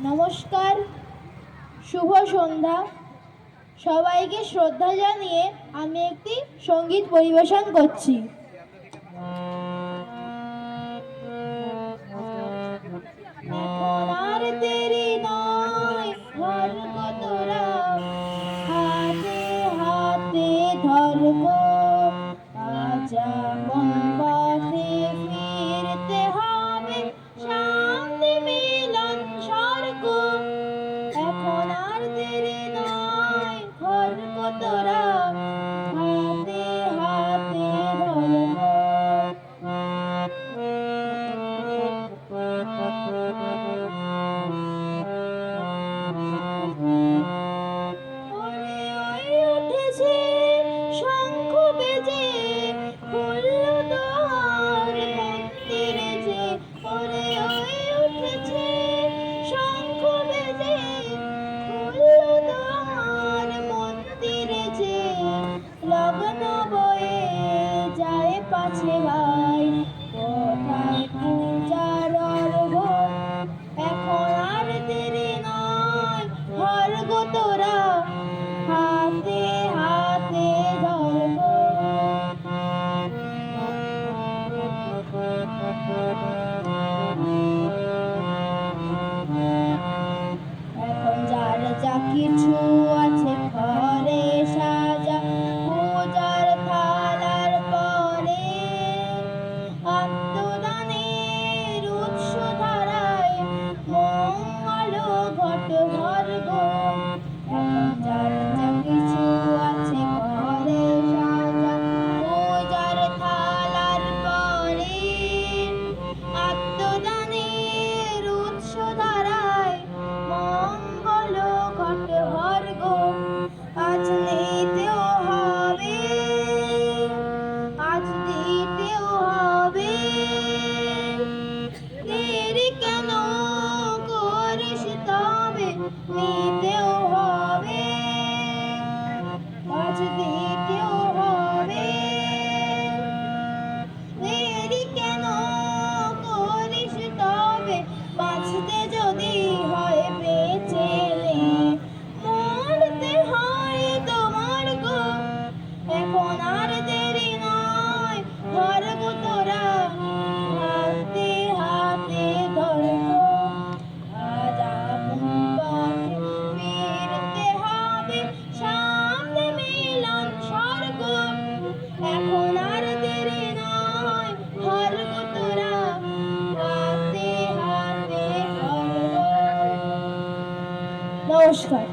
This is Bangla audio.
নমস্কার, শুভ সন্ধ্যা। সবাইকে শ্রদ্ধা জানিয়ে আমি একটি সঙ্গীত পরিবেশন করছি। এখন আর দেরি নয়, ধর গো তোরা, হাতে হাতে ধর গো, আজা মন পথে ফিরতে হবে, সামনে মিলন স্বর্গ। এখন আর দেরি নয়, ধর গো তোরা, হাতে হাতে ধর গো। ওরে ওই উঠেছে শঙ্খ বেজে, খুলল দ্বার মন্দিরে যে। ওরে ওই উঠেছে শঙ্খ বেজে, খুলল দ্বার মন্দিরে যে। লগ্ন বয়ে যায় পাছে ভাই, কোথায় পূজার অর্ঘ্য। এখন আর দেরি নয়, ধর গো তোরা, হাতে হাতে ধর গো। এখন যার যা কিছু আছে ঘরে সাজা, পূজার থালার পরে আত্মদানের উৎস ধারায় মঙ্গল ঘট ভর গো। এখন যার যা কিছু আছে ঘরে সাজা, পূজার থালার পরে আত্মদানের উৎস ধারায় মঙ্গল ঘট ভর গো। আজ নিতেও হবে, আজ দিতেও হবে, দেরি কেন করিস তবে, নিতেও হবে, আজ দিতেও হবে, দেরি কেন করিস তবে। বাঁচতে যদি হয় বেঁচেলে, মরতে হয় তোমার গো। এখন আর দেরি নয়, ধর গো তোরা, হাতে হাতে ধর গো। আজ আপন পথে ফিরতে হবে, সামনে মিলন স্বর্গ। এখন আর দেরি নয়, ধর গো তোরা, হাতে হাতে ধর গো। নমস্কার।